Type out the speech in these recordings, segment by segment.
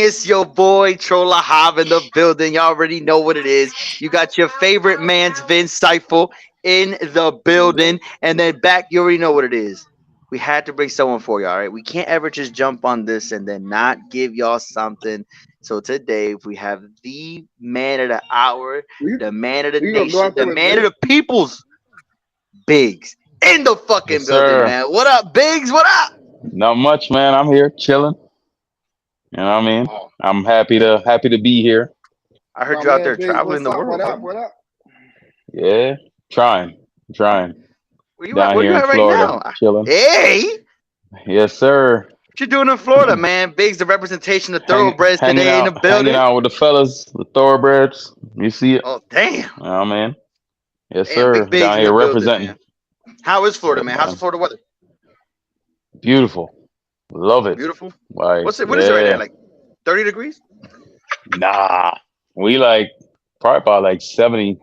It's your boy TrollAholics in the building. Y'all already know what it is. You got your favorite man's Vince Seifel in the building, and then back, you already know what it is. We had to bring someone for you, all right? We can't ever just jump on this and then not give y'all something. So today we have the man of the hour, You the man of the you gonna go nation, out the there with man of Vince? the peoples, Biggs, in the fucking Yes, building, sir. man. What up, Biggs? What up? Not much, man. I'm here chilling. You know what I mean? Oh, I'm happy to be here. I heard My you out there man Biggs, traveling what's the up? What world, up? bro. What up? Yeah, trying. Where you at? Down Where here you in at right Florida, now? chilling. Hey, what Yes, sir. you doing in Florida, man? Biggs, the representation of thoroughbreds Hanging today in the hanging building. out with the fellas, the thoroughbreds. You see it? Oh, damn. You know what I mean? Yes, Damn, sir. big Biggs Down in the here building, representing. man. How is Florida, Yeah, man? How's the man. Florida weather? Beautiful. Love it. Beautiful. Like, What is it right there? yeah. Like 30 degrees? Nah. We like probably about like 70,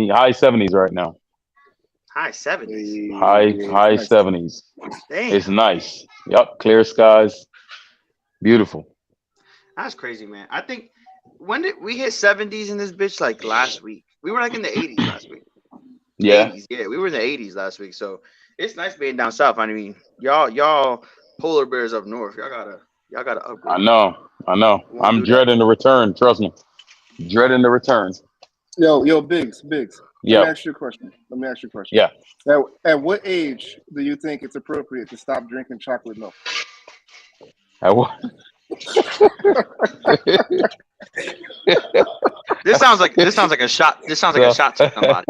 high 70s right now. High 70s. High Hey, it's high nice. 70s. Damn. It's nice. Yup, clear skies. Beautiful. That's crazy, man. I think when did we hit 70s in this bitch like last week? We were like in the 80s last week. Yeah, 80s, yeah. We were in the 80s last week. So it's nice being down south. I mean, y'all polar bears up north. Y'all gotta I upgrade. know. I know. We won't I'm do that. dreading the return. Trust me. Dreading the return. Yo, Biggs. Let me Yeah, ask you a question. Let me ask you a question. yeah. At what age do you think it's appropriate to stop drinking chocolate milk? I wa- This sounds like a shot. This sounds like a so, shot to somebody.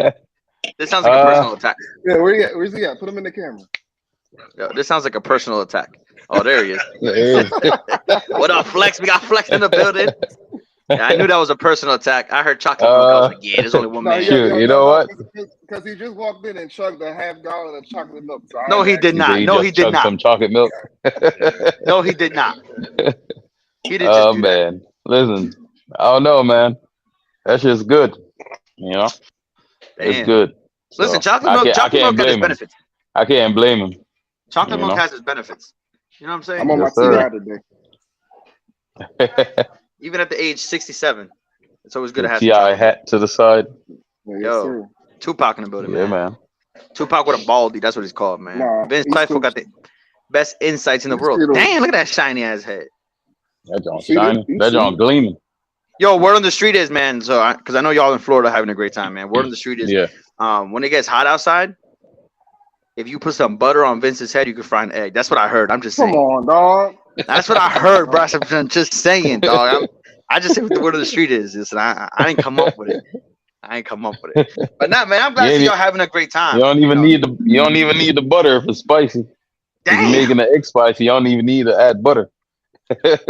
This sounds like a uh, personal attack. Yeah, where you at? Where's he at? Put him in the camera. Yo, this sounds like a personal attack. Oh, there he is. it is. What up, Flex? We got Flex in the building. Yeah, I knew that was a personal attack. I heard chocolate milk. I was Uh, like, yeah, there's only one No, man. shoot. You know no, what? because he just walked in and chugged a half-gallon of chocolate milk. So I No, had to he ask did You him. say not. you No, he just did chugged not. some chocolate milk? No, he did not. He didn't just Oh do that. man, listen. I don't know, man. That's just good. You know, it's Damn. good. Listen, So I chocolate milk can't has its blame him. benefits. I can't blame him. Chocolate You milk know. has its benefits. You know what I'm I'm saying? on my Yes, sir. Even TI today. even at the age 67, it's always good to The have some Ti chocolate milk. hat to the side. Yeah, yes, Yo, sir. Tupac in the building, Yeah, man. man. Tupac with a baldy. That's what he's called, man. Nah, Vince East Seifel got Coast. the best insights in the You world. see the Damn, look at that shiny ass head. That you joint see this? shining. You That see joint it? gleaming. Yo, word on the street is, man. So, because I know y'all in Florida having a great time, man. Word on the street is, Yeah. when it gets hot outside, if you put some butter on Vince's head, you can fry an egg. That's what I heard. I'm just Come saying. on, dog. That's what I heard, bro. I'm just saying, dog. I just say what the word of the street is. Listen, I didn't come up with it. I ain't come up with it. But not, man. I'm glad You to see ain't, y'all having a great you time. don't You even know, need the butter if it's spicy. If you're damn, making the egg spicy, you don't even need to add butter.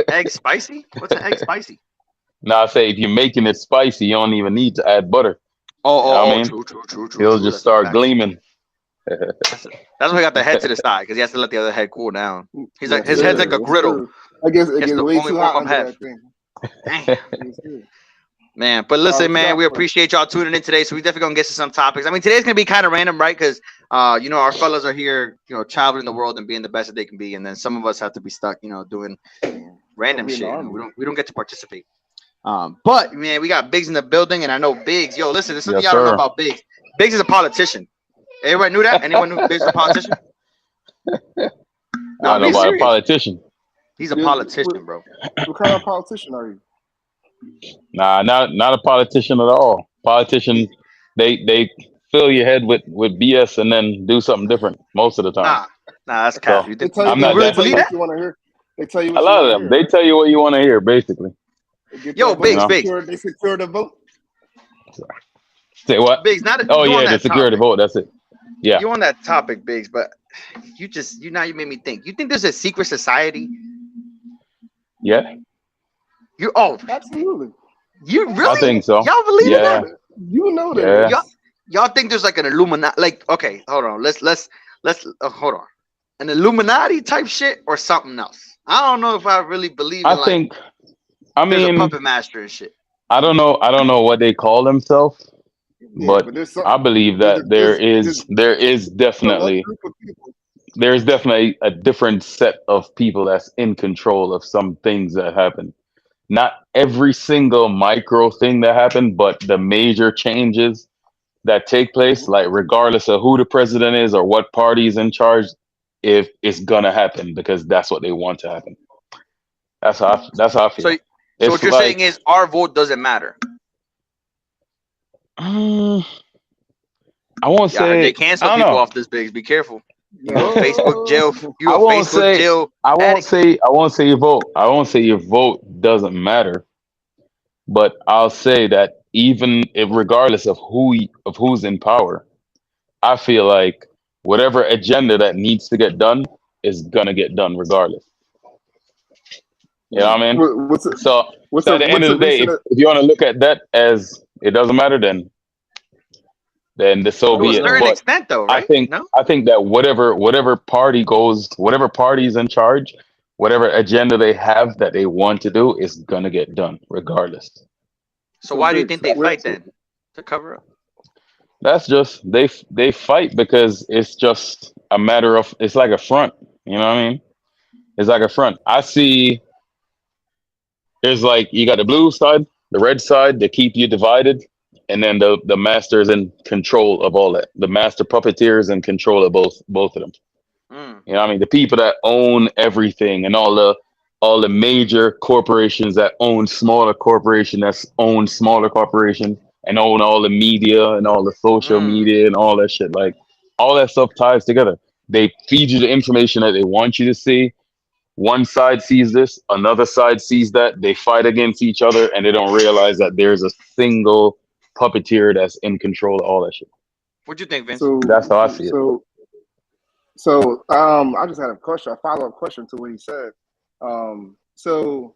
egg spicy. What's an egg spicy? Now I say if you're making it spicy, you don't even need to add butter. You know what I mean? He'll True. just That's a start fact. gleaming. That's why he got the head to the side because he has to let the other head cool down. He's like Yes, his head's sir. like Yeah. a Yes, griddle. sir. I guess it He has gets to way only too warm hot up under half. that thing. Damn. Yes, sir. Man, but All right, listen, what you man, got we for us? appreciate y'all tuning in today. So we definitely gonna get to some topics. I mean, today's gonna be kind of random, right? Because our fellas are here, traveling the world and being the best that they can be, and then some of us have to be stuck, doing Gonna random be in the shit. army. We don't get to participate. But man, we got Biggs in the building, and I know Biggs. Yo, listen, there's something Yes, y'all don't know sir. about Biggs. Biggs is a politician. Everybody knew that? Anyone knew Biggs is a politician? No, I I'm know being about a serious. politician. He's a What, politician, bro. what kind of politician are you? Nah, not a politician at all. Politician, they fill your head with BS and then do something different most of the time. Nah, that's cap. So You They think tell you, you I'm you not that. They really that. tell you believe what that? you want to hear. They tell you A what you lot want of to them, hear, they right? tell you what you want to hear, basically. They get Yo, that vote. You Biggs, know, Biggs, They secure the vote. say what? Biggs. Not Oh you on yeah, the that security topic. vote. That's it. Yeah, You on that topic, Biggs, but you made me think. You think there's a secret society? yeah. You Absolutely. you I really think so. y'all believe You in know that? Yeah, that. You know there yeah. Y'all is. y'all think there's like an Illuminati? Like, okay, hold on. Let's hold on. An Illuminati type shit or something else? I don't know if I really believe I in like think. I there's a mean, puppet master and shit. I don't know. I don't know what they call themselves, Yeah, but but there's I something. believe There's that there is select definitely group of people. there's definitely a different set of people that's in control of some things that happen. not every single micro thing that happened, but the major changes that take place, like regardless of who the president is or what party is in charge, if it's gonna happen because that's what they want to happen. That's how I So feel. so It's what you're saying like is our vote doesn't matter. mm, I won't Yeah, I heard they say cancel I don't people know. off this bigs. Be careful. You a Facebook No. jail. You I a won't Facebook say jail I won't addict. say I won't say your vote. I won't say your vote doesn't matter, but I'll say that even if regardless of of who's in power, I feel like whatever agenda that needs to get done is gonna get done regardless. You know what I mean? What's a So so at the end what's of a the day, recent? if you want to look at that as it doesn't matter, then so To a be it. certain But extent, though, I right? think No. I think that whatever party goes, whatever party's in charge, whatever agenda they have that they want to do is gonna get done regardless. So So why do you Vince, think they where? fight then? To cover up. That's just they fight because it's just a matter of it's like a front. You know what I mean? It's like a front. I see there's like you got the blue side, the red side, they keep you divided, and then the master's in control of all that. The master puppeteers in control of both of them. Mm. You know what I mean? The people that own everything and all the major corporations that own smaller corporation that's own smaller corporations and own all the media and all the social Mm. media and all that shit. Like all that stuff ties together. They feed you the information that they want you to see. One side sees this, another side sees that. They fight against each other and they don't realize that there's a single puppeteer that's in control of all that shit. What do you think, Vince? So That's how I see it. I just had a question, a follow up question to what he said. So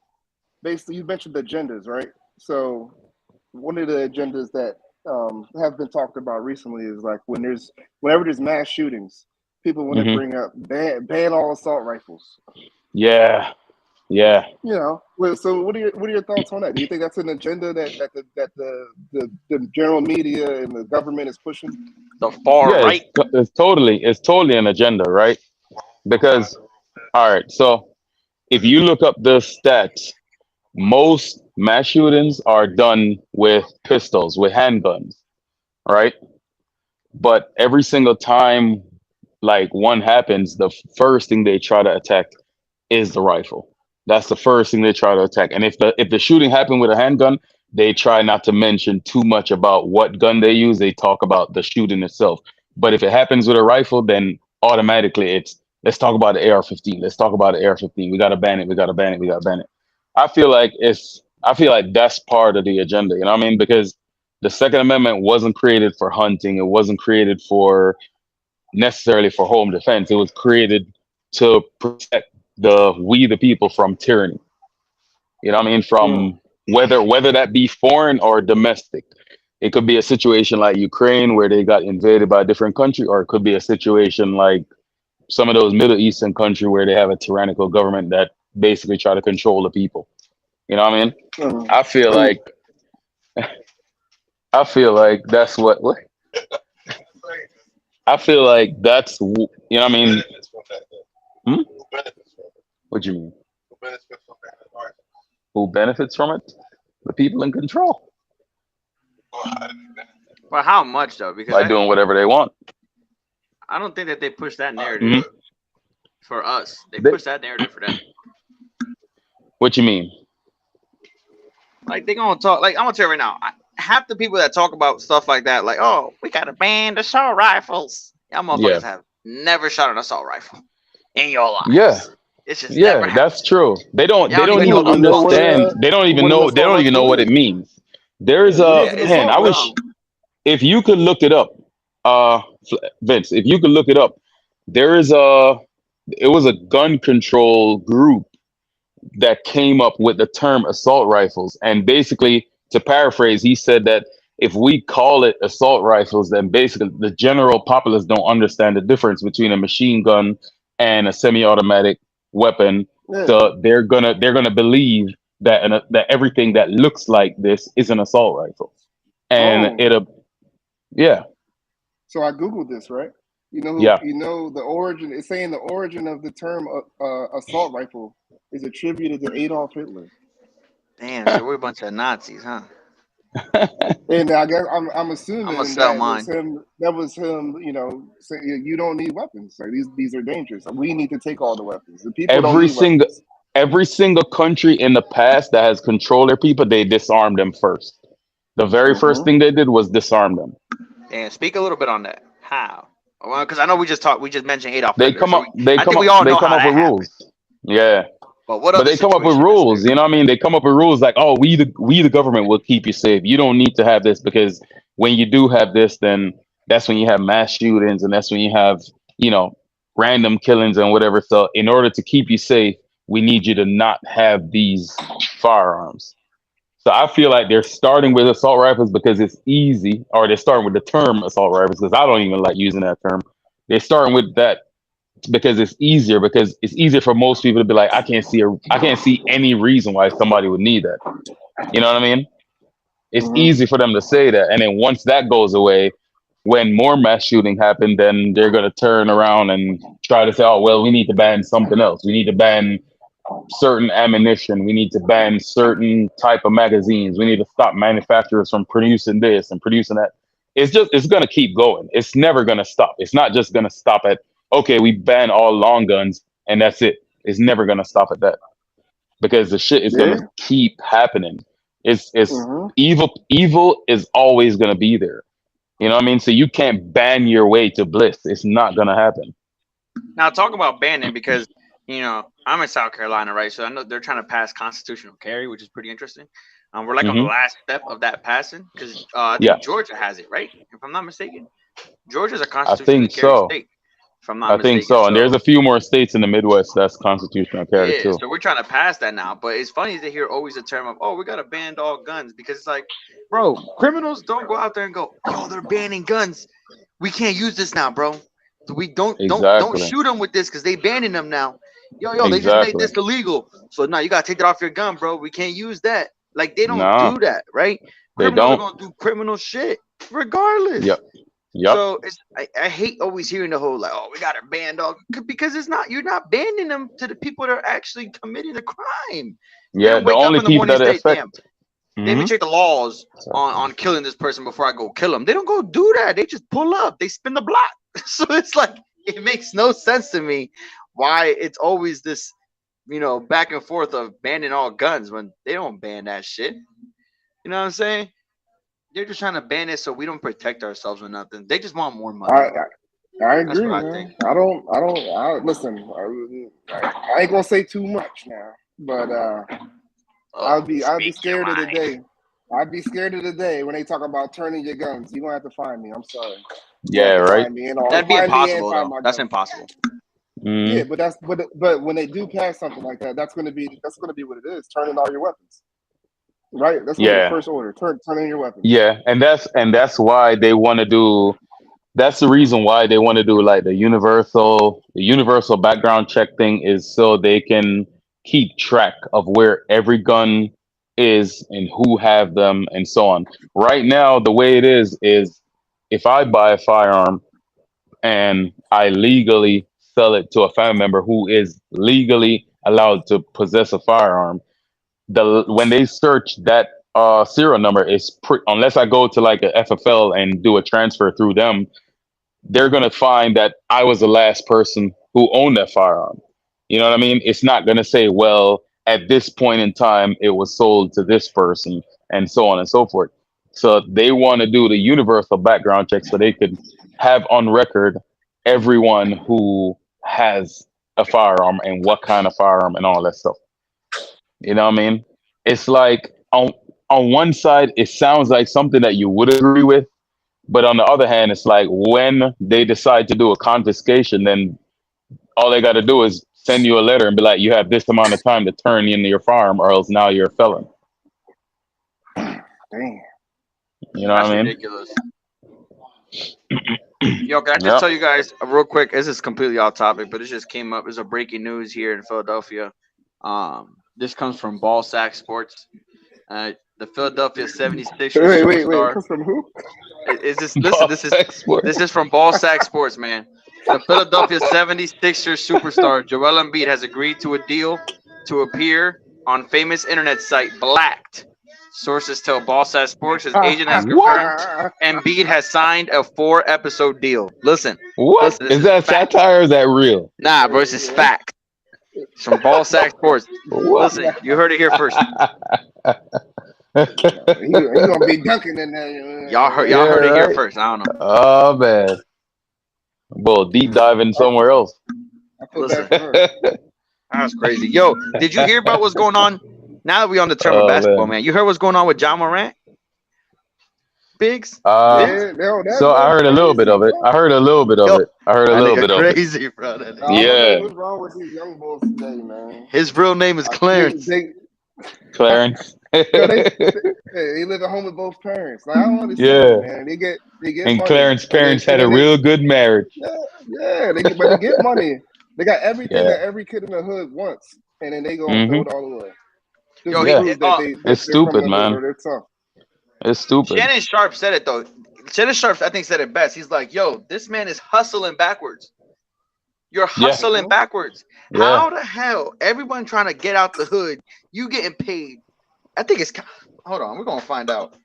basically, you mentioned the agendas, right? So one of the agendas that have been talked about recently is like whenever there's mass shootings, people want to Hmm. bring up ban all assault rifles. Yeah, yeah. You know, so what are your thoughts on that? Do you think that's an agenda that the general media and the government is pushing? The far Yeah, right. it's totally an agenda, right? Because all right, so if you look up the stats, most mass shootings are done with pistols, with handguns, right? But every single time like one happens, the first thing they try to attack is the rifle. That's the first thing they try to attack. And if the shooting happened with a handgun, they try not to mention too much about what gun they use. They talk about the shooting itself. But if it happens with a rifle, then automatically it's let's talk about the AR-15. Let's talk about the AR-15. We gotta ban it. We gotta ban it. We gotta ban it. I feel like that's part of the agenda. You know what I mean? Because the Second Amendment wasn't created for hunting. It wasn't created for necessarily for home defense. It was created to protect the people from tyranny. You know what I mean? Mm. From whether that be foreign or domestic. It could be a situation like Ukraine where they got invaded by a different country, or it could be a situation like some of those Middle Eastern country where they have a tyrannical government that basically try to control the people. You know what I mean? Mm. I feel And like I feel like that's what I feel like you know what I mean? Hmm? What do you mean? Who benefits from it? The people in control But how much though? Because by doing whatever they want. I don't think that they push that narrative Hmm. for us. They They, push that narrative for them. what you mean? Like they gonna talk. Like I'm gonna tell you right now. Half the people that talk about stuff like that, like, oh, we gotta ban the assault rifles. Y'all Yeah, motherfuckers have never shot an assault rifle in your yeah, lives. It's just never yeah. happened. That's true. Y'all They don't don't even you know even don't the even know what rules. understand. a what an They assault don't even know rifle what it is. means. Yeah, There's what a Yeah, is an it's man. assault I so wish rifle? dumb. if you could look it up, uh, Vince. If you could look it up, there is a. It was a gun control group that came up with the term assault rifles. And basically, to paraphrase, he said that if we call it assault rifles, then basically the general populace don't understand the difference between a machine gun and a semi-automatic weapon. Yeah. So they're gonna believe that that everything that looks like this is an assault rifle, and Oh, it'll yeah, so I googled this, right? yeah, The origin. It's saying the origin of the term assault rifle is attributed to Adolf Hitler. Damn, so we're a bunch of Nazis, huh? And I guess I'm I'm gonna assuming sell that was mine. him. That was him. Saying you don't need weapons. Like these are dangerous. We need to take all the weapons. The people don't every need single weapons. every single country in the past that has controlled their people, they disarm them first. The very first Hmm. thing they did was disarm them. And speak a little bit on that. How? Well, because I know we just mentioned Adolf They Hitler, come so up they I come think we up all they know come how up that with happened. rules. Yeah. But what But other they come up with situation is rules, there? you know what I mean? They come up with rules like, oh, we the government will keep you safe. You don't need to have this because when you do have this, then that's when you have mass shootings and that's when you have, you know, random killings and whatever. So in order to keep you safe, we need you to not have these firearms. So I feel like they're starting with assault rifles because it's easy, or they're starting with the term assault rifles because I don't even like using that term. They're starting with that because it's easier for most people to be like, I can't see any reason why somebody would need that. You know what I mean? It's Hmm. easy for them to say that, and then once that goes away, when more mass shooting happen, then they're gonna turn around and try to say, oh well, we need to ban something else. We need to ban certain ammunition. We need to ban certain type of magazines. We need to stop manufacturers from producing this and producing that. It's gonna keep going. It's never gonna stop. It's not just gonna stop at okay, we ban all long guns and that's it. It's never gonna stop at that because the shit is gonna Yeah. keep happening. It's Hmm. evil is always gonna be there. You know what I mean? So you can't ban your way to bliss. It's not gonna happen. Now talk about banning because I'm in South Carolina, right? So I know they're trying to pass constitutional carry, which is pretty interesting. We're like on the Hmm. last step of that passing because I Yeah, think Georgia has it, right? If I'm not mistaken, Georgia's a I constitutionally think carry so. state, if I'm not I think mistaken. so. And there's So a few more states in the Midwest that's constitutional carry yeah, too. so we're trying to pass that now. But it's funny to hear always a term of, oh, we gotta ban all guns because it's like, bro, criminals don't go out there and go, yo, they're banning guns. We can't use this now, bro. We don't Exactly. shoot them with this because they banning them now. Yo, they just made Exactly. this illegal. So now you gotta take it off your gun, bro. We can't use that. Like they don't Nah, do that, right? they Criminals are don't. gonna do criminal shit regardless. Yep. Yep. So I hate always hearing the whole like, oh, we got to ban dog because it's not, you're not banning them to the people that are actually committing the crime. They Yeah. don't The wake up only in the people morning and that it say, damn, affect. let me Hmm. check the laws So, on killing this person before I go kill them. They don't go do that. They just pull up. They spin the block. So it's like it makes no sense to me why it's always this back and forth of banning all guns when they don't ban that shit. You know what I'm saying? They're just trying to ban it so we don't protect ourselves or nothing. They just want more I, money. I That's agree, what I man. think. Listen. I ain't gonna say too much now, but Oh, I'd be speak your scared of the mind. day. I'd be scared of the day when they talk about turning your guns. You're gonna have to find me. I'm sorry. You're gonna yeah. have to Right. find me and all That'd be find me and impossible find though. my That's guns. impossible. Yeah, Mm, but when they do pass something like that, that's gonna be what it is. Turning all your weapons. Right? That's gonna be the yeah. first order. Turn in your weapons. Yeah. And that's why they want to do. That's the reason why they want to do like the universal background check thing is so they can keep track of where every gun is and who have them and so on. Right now, the way it is if I buy a firearm and I legally sell it to a family member who is legally allowed to possess a firearm, when they search that serial number unless I go to like a FFL and do a transfer through them, they're gonna find that I was the last person who owned that firearm. You know what I mean? It's not gonna say, well, at this point in time, it was sold to this person, and so on and so forth. So they want to do the universal background check so they could have on record everyone who has a firearm and what kind of firearm and all that stuff. You know what I mean? It's like on one side, it sounds like something that you would agree with, but on the other hand, it's like when they decide to do a confiscation, then all they got to do is send you a letter and be like, you have this amount of time to turn in your farm, or else now you're a felon. Damn. You know what That's I mean? ridiculous. Yo, can I just Yeah. tell you guys real quick? This is completely off topic, but it just came up. There's a breaking news here in Philadelphia. This comes from Ball Sack Sports. The Philadelphia 76ers Wait. It superstar. comes from who? Is this listen? Boss export. This is from Ball Sack Sports, man. The Philadelphia 76ers superstar Joel Embiid has agreed to a deal to appear on famous internet site Blacked. Sources tell Ballsat Sports his agent has What? confirmed Embiid has signed a 4 episode deal. Listen, What listen, this is is that fact. satire? Or is that real? Nah, bro, this is fact. It's from Ballsack Sports. What? Listen, you heard it here first. he gonna be dunking in Yeah, Y'all heard it here right. first. I don't know. Oh man, well, deep diving somewhere else. I feel bad Listen, for her. that's crazy. Yo, did you hear about what's going on? Now that we on the term of Oh basketball, man. man, you heard what's going on with John Morant? Biggs? Uh, Biggs? Yeah, no, that so I boy heard a little bit crazy, of it. bro. I heard a little bit of Yo, it. I heard a that little nigga bit of it. crazy, bro. That nigga. I don't know Yeah, what's wrong with these young bulls today, man. His real name is Clarence. They Clarence. yo, they live at home with both parents. Like I don't understand it, Yeah, man. They get and money, Clarence's parents had a then they real good marriage. yeah, yeah, but they get money. They got everything Yeah. that every kid in the hood wants, and then they gonna throw Hmm. it all away just Yo, to he, Yeah, prove that it's they're from stupid, the hood man. or they're tough. It's stupid. Shannon Sharp said it though. Shannon Sharp, I think, said it best. He's like, "Yo, this man is hustling backwards. You're Yeah, hustling backwards. yeah. How the hell everyone trying to get out the hood? You getting paid? I think it's. Hold on, we're gonna find out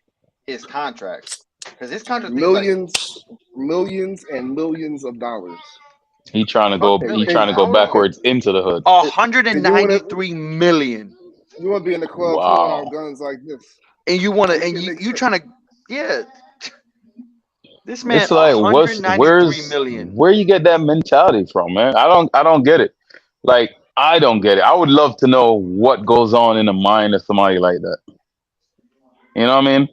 his contract because his contract is like Millions and millions of dollars. He trying to fuck go. And, He millions. trying and, to go I don't know. backwards into the hood. 193 million, you want to be in the club pulling out Wow. guns like this. and you want to, This and shit you makes you sense. trying to, yeah. This man, It's like, 193 million. where you get that mentality from, man? I don't get it. Like, I don't get it. I would love to know what goes on in the mind of somebody like that. You know what I mean?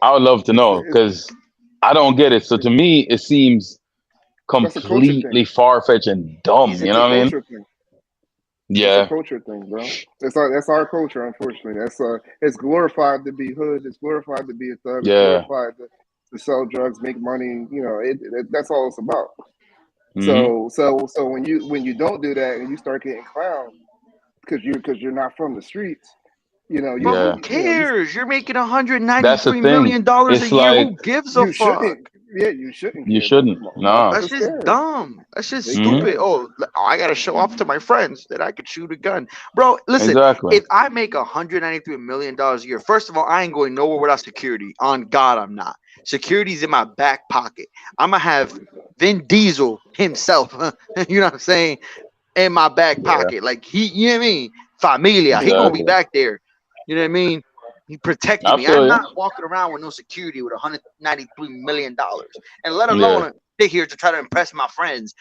I would love to know It's because I don't get it. So to me, it seems that's a culture thing. completely far fetched and dumb. He's You It's know a what I mean? culture thing. It's a Yeah, culture thing, bro. That's our culture, unfortunately. It's glorified to be hood. It's glorified to be a thug. It's yeah. glorified to sell drugs, make money. You know, that's all it's about. Hmm. So when you don't do that and you start getting clowned because you're not from the streets, you know But who Yeah. cares? You're making That's the 193 thing. million dollars a It's year. like Who gives a you fuck? shouldn't you shouldn't you care, but shouldn't. Nah. That's motherfuckers just care. dumb. That's just They Hmm. stupid. care. Oh, I gotta show off to my friends that I could shoot a gun, bro. Listen, Exactly. if I make 193 million dollars a year, first of all, I ain't going nowhere without security. On God, I'm not. Security's in my back pocket. I'm gonna have Vin Diesel himself. You know what I'm saying? In my back Yeah. pocket, like you know what I mean? Familia, he gonna be Exactly. back there. You know what I mean? He protected I me. feel I'm you. not walking around with no security with 193 million dollars, and let Yeah. alone sit here to try to impress my friends.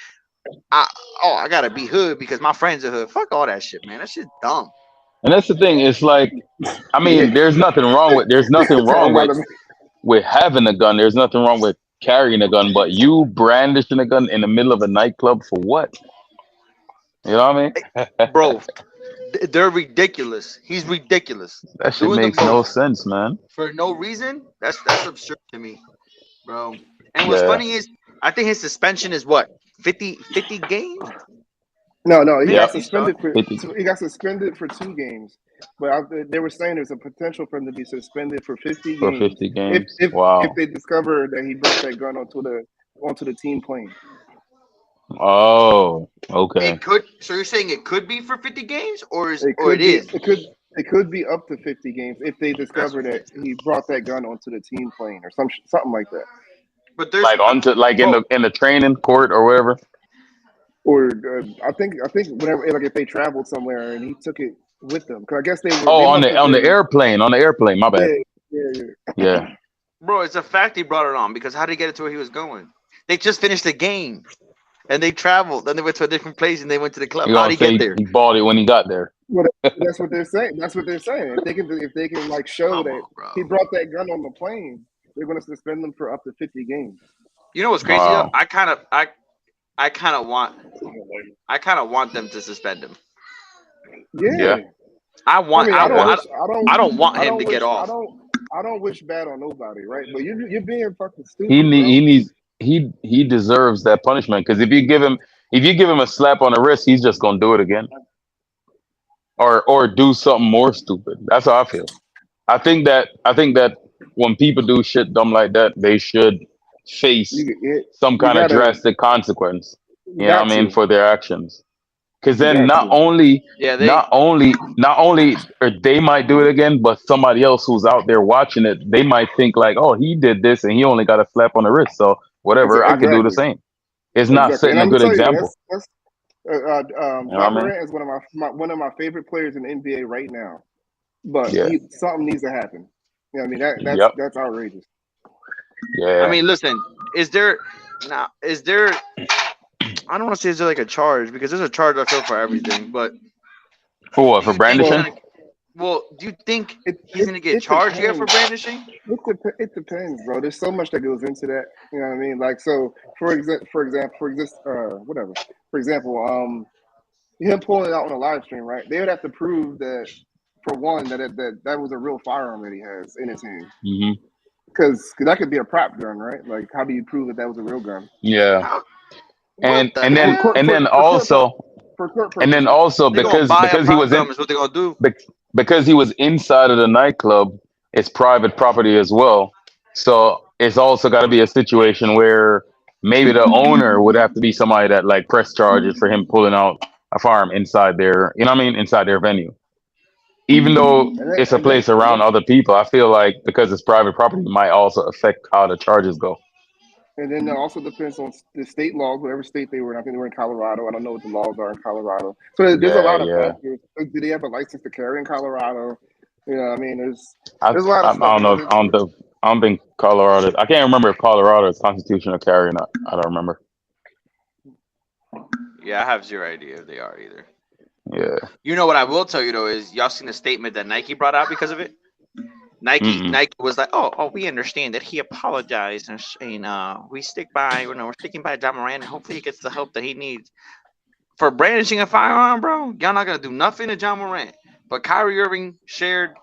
I I gotta be hood because my friends are hood. Fuck all that shit, man. That shit's dumb. And that's the thing. It's like, I Yeah. mean, there's nothing So wrong I gotta with having a gun. There's nothing wrong with carrying a gun, but you brandishing a gun in the middle of a nightclub for what? You know what I mean? Bro, they're ridiculous. He's ridiculous. That shit Doing the makes no most sense, man. for no reason. That's absurd to me, bro. And what's Yeah. funny is I think his suspension is what 50 games. no, he got Yep. Biggs, you saw it. suspended for 50. he got suspended for 2 games, but they were saying there's a potential for him to be suspended for 50 For games 50 if games. if if Wow. they discover that he brought that gun onto the team plane. Oh, okay. It could. So you're saying it could be for 50 games, It or it could be is? it could be up to 50 games if they That's. discover that he brought that gun onto the team plane or something like that. But there's Like onto like bro. in the training court or whatever. Or I think whatever, like if they traveled somewhere and he took it with them, because I guess Oh, they must have on the been airplane. On the airplane. My bad. yeah yeah. Yeah. Bro, it's a fact he brought it on because how did he get it to where he was going? They just finished the game and they traveled. Then they went to a different place and they went to the club. You How did gonna he get say there? he bought it when he got there? Well, that's what they're saying. That's what they're saying. If they can like show Come that on, bro. he brought that gun on the plane, they're going to suspend him for up to 50 games. You know what's crazy though? Wow. I kind of want them to suspend him. Yeah, Yeah. I I want mean, I want I don't want I him don't to get wish, off. I don't wish bad on nobody, right? But you're being fucking He stupid, need, bro. he needs he deserves that punishment because if you give him a slap on the wrist, he's just gonna do it again or do something more stupid. That's how I feel. I think that when people do shit dumb like that, they should face You some you kind of gotta drastic consequence. you You know what got I mean to. for their actions. Because You then got not to. only Yeah, not they. only not only or they might do it again, but somebody else who's out there watching it, they might think like, oh, he did this and he only got a slap on the wrist, so whatever, I could do the Exactly, same. It's not exactly. And setting a I'm gonna good tell you, example. that's You know what John I mean? Morant is one of my favorite players in the NBA right now. But Yeah. something needs to happen. You know what I mean? Yep. That's outrageous. I Yeah. mean, listen. Is there now? Is there? I don't want to say is there like a charge because there's a charge I feel for everything. But For what? do For you think he's brandishing? gonna? Well, do you think It he's it gonna get it charged here for depends. brandishing? It depends, bro. There's so much that goes into that. You know what I mean? Like so, whatever. For example, him pulling it out on a live stream, right? They would have to prove that for one that was a real firearm that he has in his hand, Hmm. because that could be a prop gun, right? Like how do you prove that that was a real gun? Yeah. How? What And the and then hell? and then For court also and then purposes. also They gonna buy a because he prop was in gun is what they gonna do. bec- because he was inside of the nightclub, it's private property as well. So it's also got to be a situation where maybe the owner would have to be somebody that like press charges for him pulling out a firearm inside their, you know what I mean, inside their venue. Even though it's a place around Yep. other people, I feel like because it's private property, it might also affect how the charges go. And then it also depends on the state laws, whatever state they were in. I think they were in Colorado. I don't know what the laws are in Colorado. So there's a Yeah, lot of yeah. factors. Do they have a license to carry in Colorado? You know, what I mean, I, there's a lot of I stuff don't that know. goes into it. I don't think Colorado. I can't remember if Colorado is constitutional carry or not. I don't remember. Yeah, I have zero idea if they are either. Yeah. You know what I will tell you though is y'all seen the statement that Nike brought out because of it. Mm-mm. Nike was like, oh, we understand that he apologized and we stick by, we're sticking by John Moran. And hopefully he gets the help that he needs for brandishing a firearm, bro. Y'all not gonna do nothing to John Moran. But Kyrie Irving shared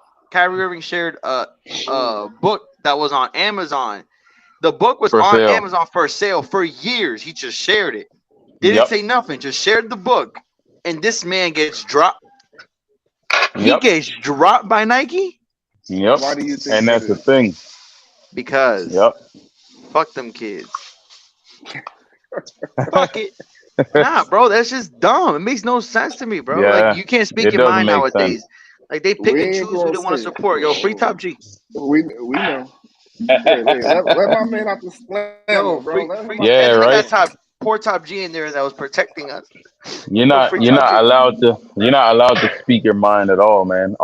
a book that was on Amazon. The book was For on sale. Amazon for sale for years. He just shared it. Didn't Yep. say nothing. Just shared the book. And this man gets dropped. He Yep. gets dropped by Nike Yep. Why do you think And that that's the is? thing. because Yep. fuck them kids. Fuck it. Nah, bro, that's just dumb. It makes no sense to me, bro. Like Yeah. you can't speak It your doesn't mind make sense. nowadays. Like they pick We and ain't choose who gonna they want to say. support. Yo, free top G. We know. Hey, let my man out the slammer, Yo, bro. Let him free, out the Yeah. and then they got Right. slammer. poor top G in there that was protecting us. You're Yo, not. free You're top not G. allowed to. You're not allowed to speak your mind at all, man.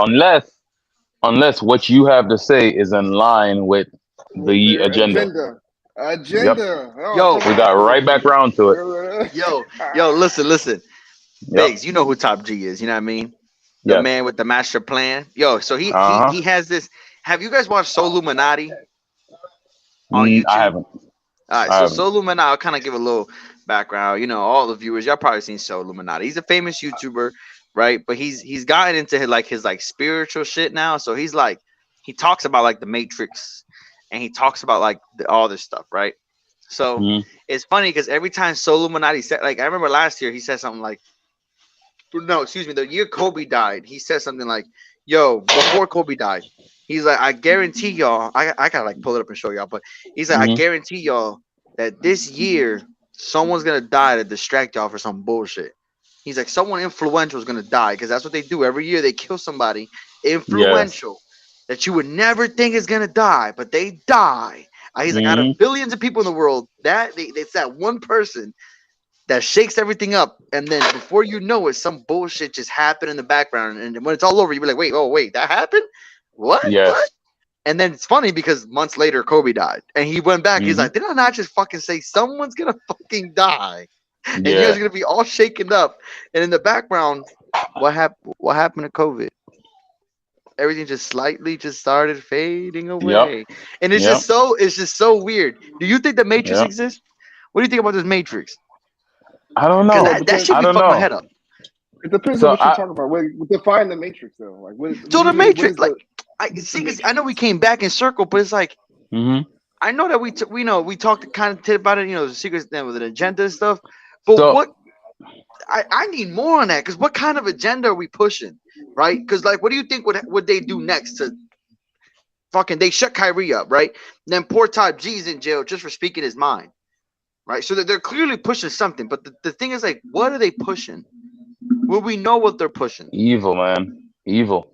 Unless what you have to say is in line with With the their agenda. agenda. Yep. Oh, Yo, come We got on. right back around to it. yo, listen. Yep. Biggs, you know who Top G is, you know what I mean? The Yes. man with the master plan. Yo, so he Uh he huh. he has this. Have you guys watched Soul Illuminati on I YouTube? haven't. All right, I so haven't. Soul Illuminati, I'll kind of give a little background. You know, all the viewers, y'all probably seen Soul Illuminati. He's a famous YouTuber, right? But he's gotten into his spiritual shit now. So he's like he talks about like the Matrix, and he talks about like all this stuff, right? So Mm-hmm. it's funny because every time Soul Illuminati said, like I remember last year he said something like, no, excuse me, the year Kobe died, he said something like, "Yo, before Kobe died, he's like, I guarantee y'all, I gotta like pull it up and show y'all, but he's like, I Mm-hmm. guarantee y'all that this year someone's gonna die to distract y'all for some bullshit." He's like, someone influential is gonna die because that's what they do every year. They kill somebody Yes. influential that you would never think is gonna die, but they die. He's like, out Mm-hmm. of billions of people in the world, it's that one person that shakes everything up, and then before you know it, some bullshit just happened in the background, and when it's all over, you be like, wait, oh wait, that happened? What? Yes. And then it's funny because months later, Kobe died, and he went back. He's Mm-hmm. like, did I not just fucking say someone's gonna fucking die, and you guys are Yeah. gonna be all shaken up, and in the background, what happened? What happened to COVID? Everything just slightly just started fading Yep. away, and Yep. it's just so weird. Do you think the Matrix Yep. exists? What do you think about this Matrix? I don't Because Well, it know. that depends. shit I be don't fucking my know. head up. It depends on So what you're I. talking about. Define the matrix, though. Like, what So do the you mean? What Matrix, is the like, I what's the see, because I know we matrix? came back in circle, but it's like Mm-hmm. I know that we know we talked kind of about it, the secrets then with an agenda and stuff. But So what I need more on that because what kind of agenda are we pushing, right? Because like, what do you think would they do next to fucking? They shut Kyrie up, right? And then poor Todd G's in jail just for speaking his mind, right? So they're clearly pushing something, but the thing is like, what are they pushing? where we know what they're pushing. Evil, man. Evil.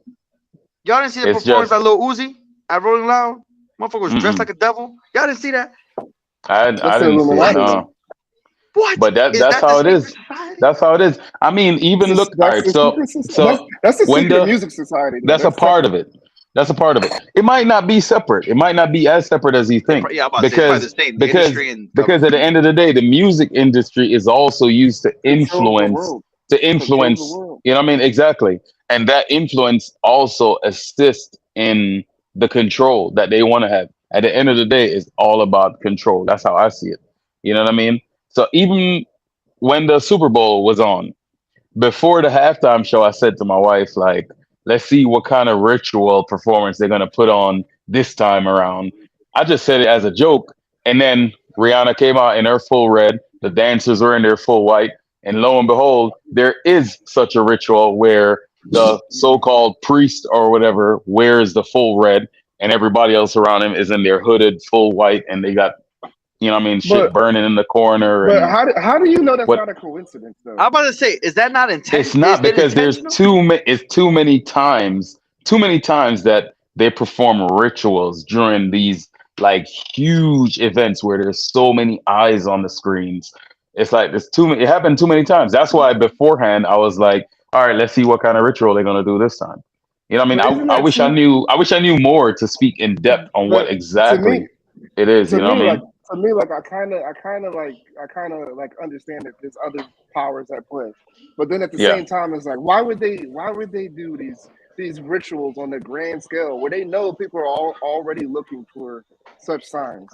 Y'all didn't see the It's performance by just. Lil Uzi at Rolling Loud? Motherfucker was dressed like Mm-mm. a devil. Y'all didn't see that? I That's the didn't see it. Illuminati though. No. What? But that Is that's that the how it secret is. society? That's how it is. I mean, even look. All That's right. the So secret society. so That's the when secret the music society though. that's a That's part of separate. it. That's a part of it. It might not be separate. It might not be as separate as you think, Yeah, I'm about to say it's probably because the same. The because industry and because government. at the end of the day, the music industry is also used Control the world. to Control the influence. world. You know what I mean? Exactly, and that influence also assists in the control that they want to have. At the end of the day, it's all about control. That's how I see it. You know what I mean? So even when the Super Bowl was on, before the halftime show, I said to my wife, like, let's see what kind of ritual performance they're gonna put on this time around. I just said it as a joke, and then Rihanna came out in her full red. The dancers were in their full white, and lo and behold, there is such a ritual where the so-called priest or whatever wears the full red, and everybody else around him is in their hooded full white, and they got, you know what I mean, shit But burning in the corner but and how do you know that's what. not a coincidence I'm though? about to say, is that not It's intent? Is not, it because there's intentional? it's too many times that they perform rituals during these like huge events where there's so many eyes on the screens. It's like there's too many. It happened too many times. That's why beforehand I was like, all right, let's see what kind of ritual they're gonna do this time. You know what I mean? But isn't I that wish I too? knew. I wish I knew more to speak in depth on what But to me, exactly it is. to You know what me, I like mean? I kind of like understand that there's other powers at play, but then at the Yeah, same time, it's like why would they do these rituals on a grand scale where they know people are all already looking for such signs?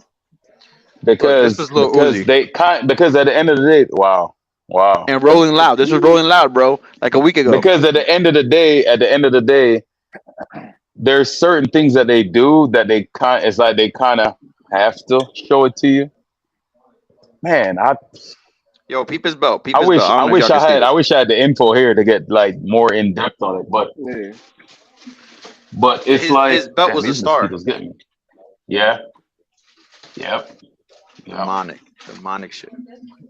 Look, this was Lil because Uzi they kind because at the end of the day, wow, wow. and Rolling Loud. This was Rolling Loud, bro, like a week ago. Because at the end of the day, there's certain things that they do that it's like they kind of have to show it to you. Man, Yo, peep his belt. Peep his belt. I don't know if y'all wish can see I this. wish I had the info here to get like more in depth on it, Yeah, but Yeah, it's like, his belt damn, was a these star. mosquitoes get me. Yeah, yep, yep. Demonic, demonic shit.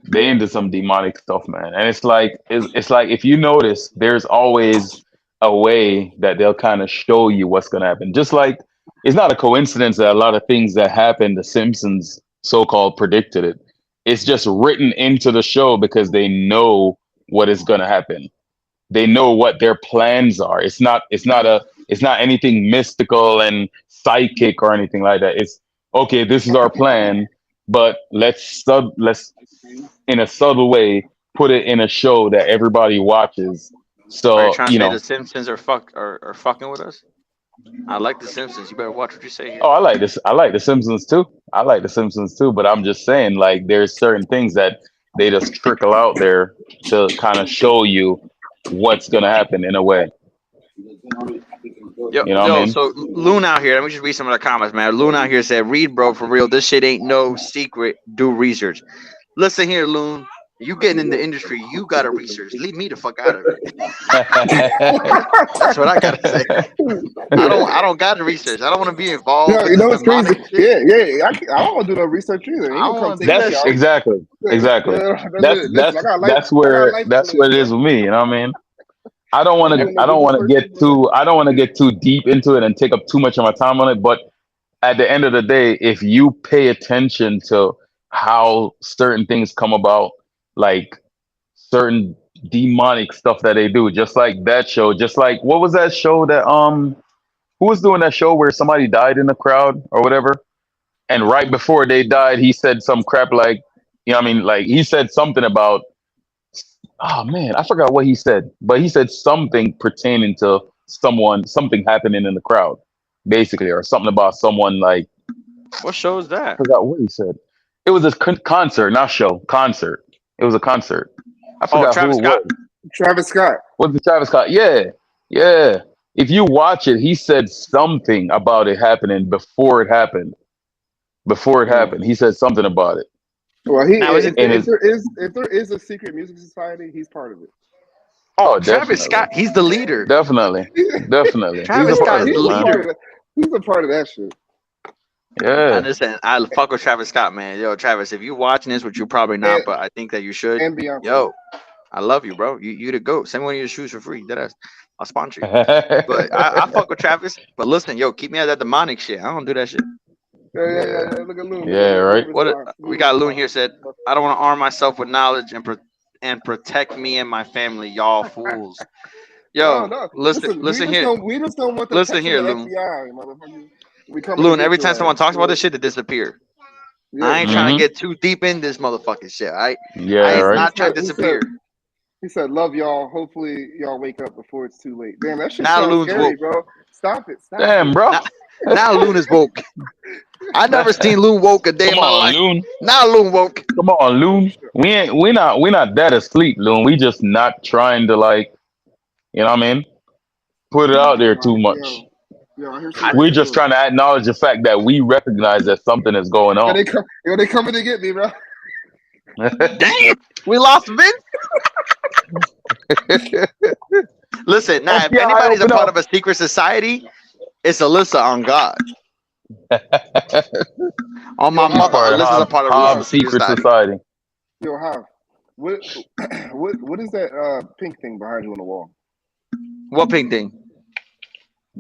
They into some demonic stuff, man. And it's like if you notice, there's always a way that they'll kind of show you what's gonna happen. Just like it's not a coincidence that a lot of things that happen, the Simpsons so-called predicted it. It's just written into the show because they know what is gonna happen. They know what their plans are. It's not anything mystical and psychic or anything like that. It's okay, this is our plan, but let's in a subtle way put it in a show that everybody watches. Are you So, trying to you say the know, Simpsons are fucking with us? I like the Simpsons. You better watch what you say here. oh, I like this. I like the Simpsons too. I like the Simpsons too, but I'm just saying like there's certain things that they just trickle out there to kind of show you what's going to happen in a way. Yo, You know what I yo. mean? So Loon out here. Let me just read some of the comments, man. Loon out here said, "Read, bro, for real. This shit ain't no secret. Do research." Listen here, Loon. You getting in the industry, you gotta research. Leave me the fuck out of it. That's what I gotta say. I don't gotta research. I don't want to be involved no, with you this know what's crazy? demonic shit. Yeah. I don't want to do no research either. I Ain't gonna don't come want to take do me that That's out. shit. exactly, exactly. Listen, I got That's life to where it live, is bro. with me. You know what I mean? I'm doing the research. I don't want to get too deep into it and take up too much of my time on it. But at the end of the day, if you pay attention to how certain things come about, like certain demonic stuff that they do, just like that show, just like what was that show that who was doing that show where somebody died in the crowd or whatever, and right before they died, he said some crap like, you know what I mean, like he said something about, oh man, I forgot what he said, but he said something pertaining to something happening in the crowd, basically, or something about someone like, What show is I that? forgot what he said. It was a concert, not show, concert. It was a concert. I Oh, forgot Travis who it Scott. was. Travis Scott. Was it Travis Scott? Yeah, yeah. If you watch it, he said something about it happening before it happened. Before it Mm. happened, he said something about it, Well, he Now is it and it's if there is a secret music society, he's part of it. oh, Travis definitely, Scott? He's the leader. definitely, definitely. He's a Travis part Scott is of the it, He's a man. part leader. of that. He's a part of that shit. I Yeah. understand. I fuck with Travis Scott, man. Yo, Travis, if you watching this, which you probably And not, but I think that you should. and Beyonce. Yo, I love you, bro. You the goat. Send me one of your shoes for free. That ass. I'll sponsor you. But I fuck with Travis. But listen, yo, keep me out of that demonic shit. I don't do that shit. Yeah, yeah, yeah, Yeah. yeah. Look at Loon. Look at Yeah, Loon. right. Loon What response. we Loon got Loon response. here said, I don't want to arm myself with knowledge and protect me and my family, y'all fools. No, Yo, no. listen, Listen, listen here, we just don't want the listen attention here, of the Loon. FBI, motherfucker. We coming to Loon, every get time your someone ass. talks about Yeah, this shit, they disappear. yeah. I ain't trying to Mm-hmm. get too deep in this motherfucking shit. Yeah, I is right. not trying to disappear. He said, "Love y'all. Hopefully y'all wake up before it's too late." Damn, that shit Now sounds Loon's scary, woke. bro. Stop it. Stop Damn, it. bro. Now, now Loon is woke. I never That- seen Loon woke a day in Come my on, life. Loon. Now Loon woke. Come on, Loon. We not that asleep, Loon. We just not trying to like, you know what I mean? Put it out there too much. Yo, I hear I, somebody We're just too. trying to acknowledge the fact that we recognize that something is going Yo, on. they coming to get me, bro. damn, we lost Vince. Listen, now if FBI, anybody's a open part up. of a secret society, it's Alyssa on God. On Yo, my He's Hav. mother, part of Alyssa's a part of Hobbs Secret Secret Society. Society. Yo, Hav. What, what is that pink thing behind you on the wall? What pink thing?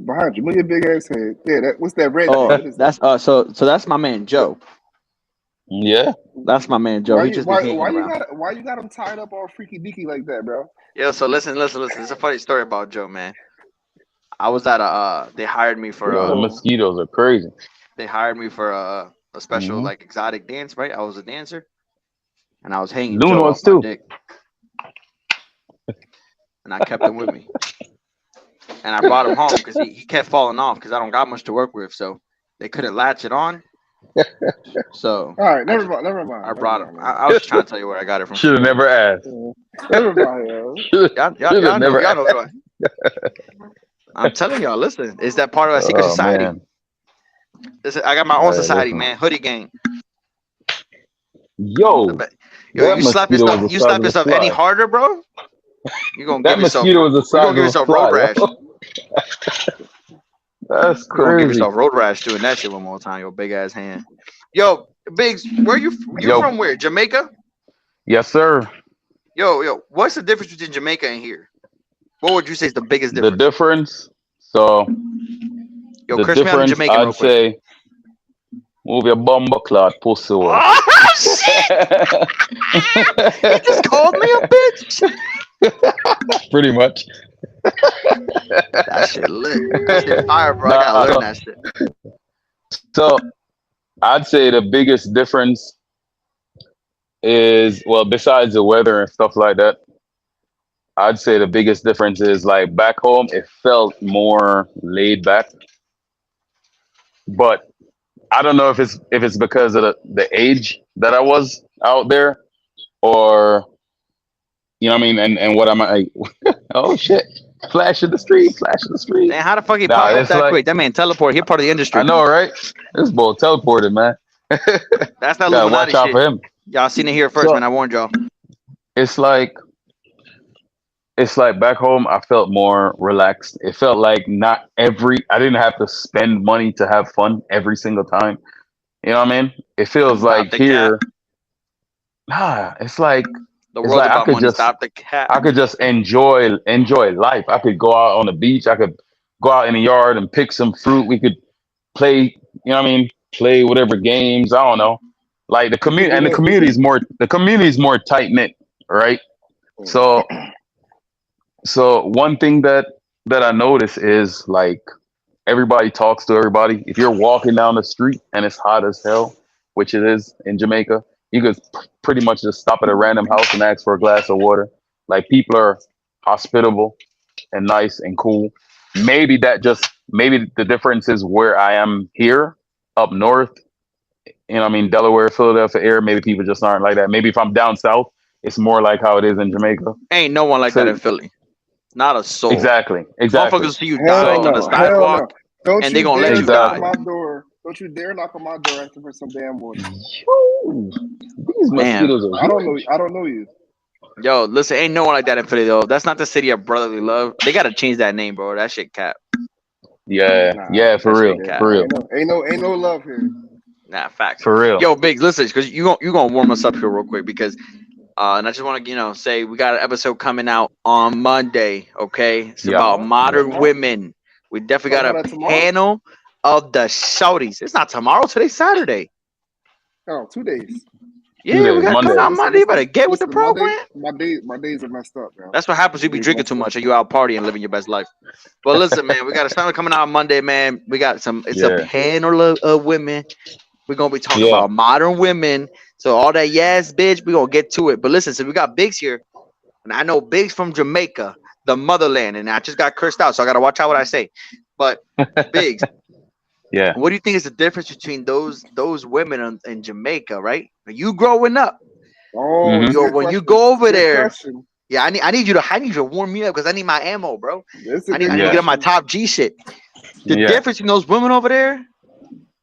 Behind you, move your big ass head. Yeah, what's that red thing? Oh, What is that? that's so that's my man Joe. Yeah. That's my man Joe. He just be hanging around. Why you got him tied up all freaky deaky like that, bro? Yeah, so listen. It's a funny story about Joe, man. I was at a they hired me for Yo, the Yo, mosquitoes are crazy. a special Hmm. like exotic dance, right? I was a dancer and I was hanging Loon Joe off was my too. dick and I kept him with me. And I brought him home because he kept falling off because I don't got much to work with, so they couldn't latch it on. So all right, I just I brought him. I was just trying to tell you where I got it from. Should have never asked. never mind, yo. Should have never Y'all asked. know who I'm telling y'all. Listen, is that part of a secret Oh society? man. Listen, I got my own All right, society, listen. man. Hoodie gang. I Yo, bet. Yo, that mosquito was the you size slap of a yourself any fly. harder, bro? You gonna give That yourself mosquito was the you gonna size give of a yourself road fly, rash. yo. That's You gonna give crazy. yourself road rash doing that shit one more time, your big ass hand. Yo, Biggs, you Yo, from where? Jamaica? yes, sir. Yo, what's the difference between Jamaica and here? What would you say is the biggest The difference? difference. So Yo, the curse me on the difference, Jamaican I'd real quick. say, move your bumper clot pussy hole. Oh, shit. He just called me a bitch. Pretty much. That shit lit. That shit fire, bro. I gotta Nah, learn so, that shit. so I'd say the biggest difference is, well, besides the weather and stuff like that, I'd say the biggest difference is like back home, it felt more laid back. But I don't know if it's because of the age that I was out there, or you know what I mean, and what am I? Oh shit! Flash in the street, flash in the street. Man, how the fuck he Nah, pop up it's that like quick? That man teleport. He part of the I industry. know, right? This boy teleported, man. That's that Gotta Illuminati watch out shit. for him. Y'all seen it here first, man. So I warned y'all. it's like it's like back home. I felt more relaxed. It felt like not every. I didn't have to spend money to have fun every single time. You know what I mean? It feels Stop like the cap. here. Nah, The it's world's like I about could money. just Stop the cap. I could just enjoy life. I could go out on the beach. I could go out in the yard and pick some fruit. We could play, you know what I mean? Play whatever games. I don't know. Like the You see, community, and you see. the community is more tight knit, right? So one thing that I notice is like everybody talks to everybody. If you're walking down the street and it's hot as hell, which it is in Jamaica, you could pretty much just stop at a random house and ask for a glass of water. Like people are hospitable and nice and cool. Maybe the difference is where I am here up north. You know, what I mean, Delaware, Philadelphia area. Maybe people just aren't like that. Maybe if I'm down south, it's more like how it is in Jamaica. Ain't no one like that So in Philly. Not a soul. exactly. Motherfuckers see you Hell dying on So the no, hell sidewalk no. Don't and they you gonna let dare you knock on die. exactly. my door. Don't you dare knock on my door asking for some damn water. Yo, these Man, mosquitoes are huge. I don't know you. yo, listen, ain't no one like that in Philly though. That's not the city of brotherly love. They gotta change that name, bro. That shit cap. Yeah, Nah, yeah, for That real, shit yeah, cap. for nah, real, ain't no love here. Nah, facts. for real. Yo, Biggs, listen, because you gonna warm us up here real quick because And I just want to, say we got an episode coming out on Monday. Okay, it's Yeah. about Tomorrow? Yeah. modern Tomorrow? women. We Oh, definitely it's got not a that tomorrow? panel of the shouties. It's not tomorrow. Today's Saturday. Oh, 2 days. Two Yeah, we days. got it coming Monday. out Monday. You better get with the Listen, my day, program. my days are messed up, yo. That's what happens. My You be days drinking messed too up. much, and you out partying, living your best life. But listen, man, we got a panel coming out on Monday, man. We got some. It's a Yeah. panel of women. We're gonna be talking Yeah. about modern women. So all that yes, bitch, we gonna get to it. But listen, so we got Biggs here, and I know Biggs from Jamaica, the motherland, and I just got cursed out, so I gotta watch out what I say. But Biggs, Yeah. what do you think is the difference between those women in Jamaica, right? You growing up, Oh, Hmm. it's a good when you question. go It's a over good there, question. yeah, I need you to warm me up because I need my ammo, bro. It's a I good need to Yeah. get on my question. top G shit. The Yeah. difference in those women over there,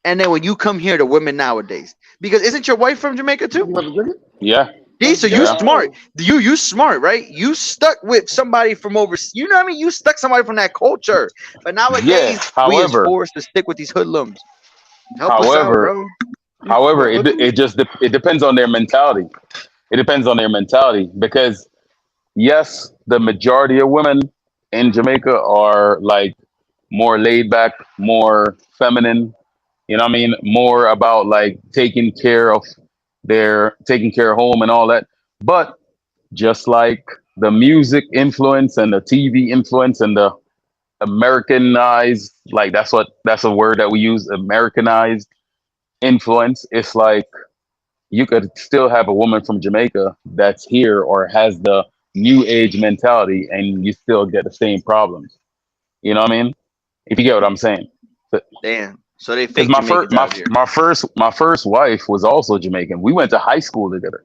and then when you come here, the women nowadays, because isn't your wife from Jamaica too? You about to drink it? Yeah. See, so you Yeah. smart. Yo, You smart, right? You stuck with somebody from overseas. You know what I mean? You stuck somebody from that culture. But Yeah. nowadays, we is However, forced to stick with these hoodlums. Help us out, however, bro. the however, hoodlums? it depends on their mentality. It depends on their mentality because yes, the majority of women in Jamaica are like more laid back, more feminine. You know what I mean? More about like taking care of home and all that. But just like the music influence and the TV influence and the Americanized, like that's a word that we use, Americanized influence. It's like you could still have a woman from Jamaica that's here or has the new age mentality and you still get the same problems. You know what I mean? If you get what I'm saying. Damn. So they Because fake Jamaicans out here. my first wife was also Jamaican. We went to high school together,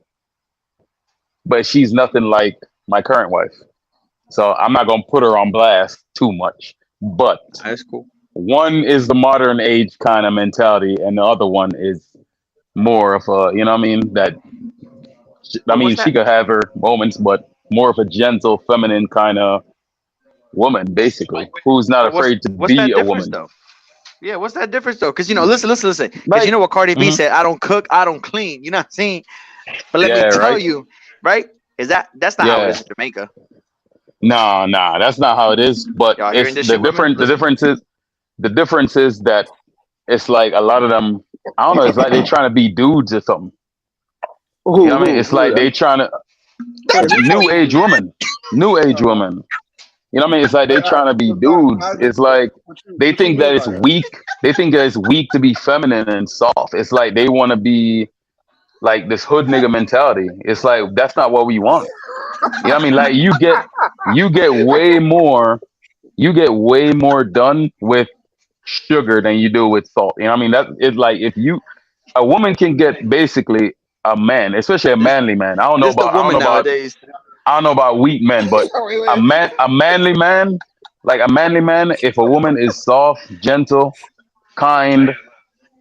but she's nothing like my current wife. So I'm not gonna put her on blast too much. But That's cool. one is the modern age kind of mentality, and the other one is more of a, you know what I mean? I But mean, what's she that? could have her moments, but more of a gentle, feminine kind of woman, basically, who's not But afraid to what's be that a difference woman. though? Yeah, what's that difference though? Because listen. Because you Like, know what Cardi B mhm. said? I don't cook, I don't clean. You know what I'm saying? But let me Yeah, tell right. you, right? That's not how it Yeah. is in Jamaica. No, nah, that's not how it is. But Y'all hearing it's this shit, women? the Listen. difference is that it's like a lot of them. I don't know. It's like they trying to be dudes or something. You know what I mean? It's like they trying to new age woman, new age Uh, woman. You know what I mean? It's like they trying to be how dudes. is it? It's like they What you think that mean it's by that? weak. They think that it's weak to be feminine and soft. It's like they want to be like this hood nigga mentality. It's like that's not what we want. You know what I mean? Like you get way more done with sugar than you do with salt. You know what I mean? That it's like if you a woman can get basically a man, especially a This manly man. I don't know this the about woman nowadays. weak men, but Wait, wait. a manly man, like a manly man, if a woman is soft, gentle, kind,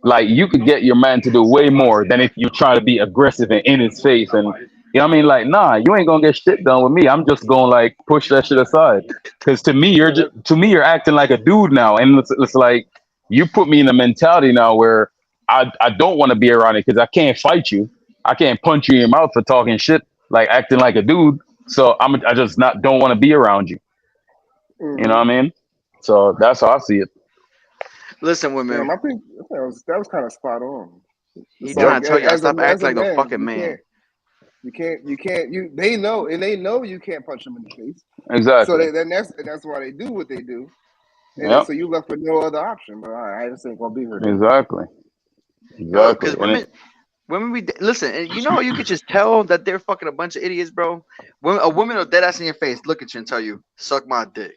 like you could get your man to do way more than if you try to be aggressive and in his face and you know what I mean? Like, nah, you ain't gonna get shit done with me. I'm just gonna like push that shit aside. Cause Yeah, that, to me you're acting like a dude now, and it's like you put me in a mentality now where I don't want to be around it because I can't fight you. I can't punch you in your mouth for talking shit, like acting like a dude. So I just not don't want to be around you. You know mm-hmm. what I mean? So that's how I see it. Listen, Damn, women. I think that was kind of spot on. He It's Yep. like trying to tell y'all stop as acting a like no man, fucking man. they know and they know you can't punch them in the face. So Exactly. that's why they do what they do. And then Yep. so you left with no other option. But all right, I just ain't gonna be here then. Exactly. No, Exactly. because And women, it, listen, and you know you could just tell that they're fucking a bunch of idiots, bro. A woman will dead ass in your face, look at you and tell you, "Suck my dick."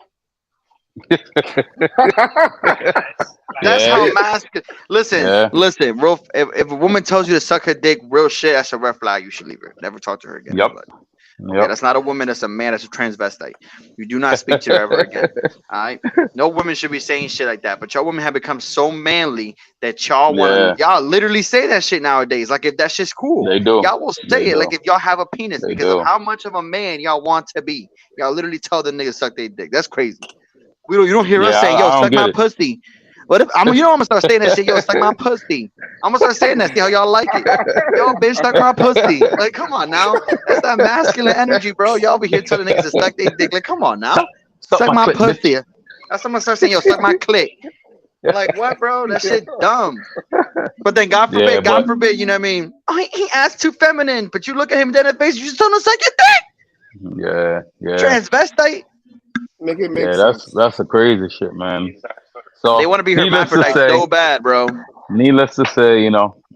That's how yeah. masculine. Listen, Yeah. listen, real. If a woman tells you to suck her dick, real shit, that's a red flag. You should leave her. Never talk to her again in Yep. your life. Okay, Yep. that's not a woman. That's a man. That's a transvestite. You do not speak to her ever again. All right. No woman should be saying shit like that. But y'all women have become so manly that Yeah. y'all literally say that shit nowadays. Like if that shit's cool, They do. y'all will They say it. Like do. if y'all have a penis They because of do. how much of a man y'all want to be. Y'all literally tell the niggas suck their dick. That's crazy. We don't. You don't hear us Yeah. saying, "Yo, I don't suck get my it. pussy." What if I'm? I'm gonna start saying that shit. Yo, suck my pussy. I'm gonna start saying that. See how y'all like it. Yo, bitch, suck my pussy. Like, come on now. that masculine energy, bro. Y'all be here telling niggas to suck they dick. Like, come on now, Suck suck my my click, bitch. pussy. That's someone start saying, yo, suck my clit. I'm like, what, bro? That shit dumb. But then Yeah, God but forbid, you know what I mean? Oh, he acts too feminine. But you look at him dead in the face, you just tell him to suck your yeah, dick. yeah, Transvestite. Make it make yeah. sense. That's a crazy shit, man. They So, want to be needless to hermaphrodite say, so bad, bro.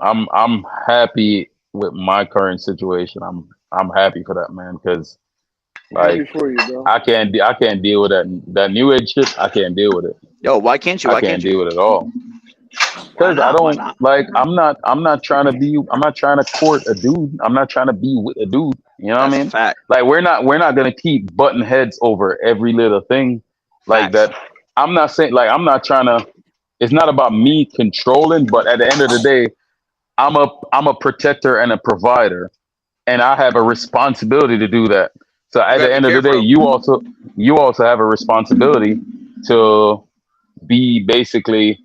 I'm happy with my current situation. I'm happy for that, man, because Happy like for you, bro. I can't deal with that new age shit. I can't deal with it. Yo, why can't you? I Why can't can't you? deal with it at all. Why Because I not? Why don't not? like. I'm not trying to court a dude. I'm not trying to be with a dude. You know what I That's a mean? fact. Like we're not gonna keep butting heads over every little thing like Facts. that. I'm not saying like I'm not trying to. It's not about me controlling, but at the end of the day, I'm a protector and a provider, and I have a responsibility to do that. So You at gotta the be end of the day, careful. you also have a responsibility to be basically,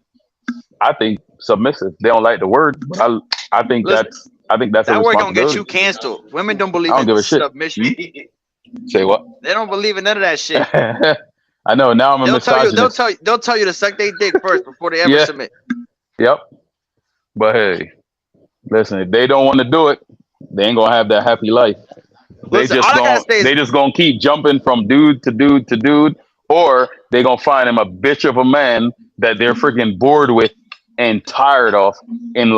I think, submissive. They don't like the word, but Listen, I think that's a that word gonna get responsibility. you canceled. Women don't I believe don't in give a shit. submission. Hmm? Say what? They don't believe in none of that shit. I know now I'm a misogynist. They'll tell you to suck their dick first before they ever Yeah, submit. yep. But hey, listen, if they don't want to do it, they ain't gonna have that happy life. Listen, all I gotta say is, They just gonna keep jumping from dude to dude to dude, or they gonna find him a bitch of a man that they're freaking bored with and tired of, and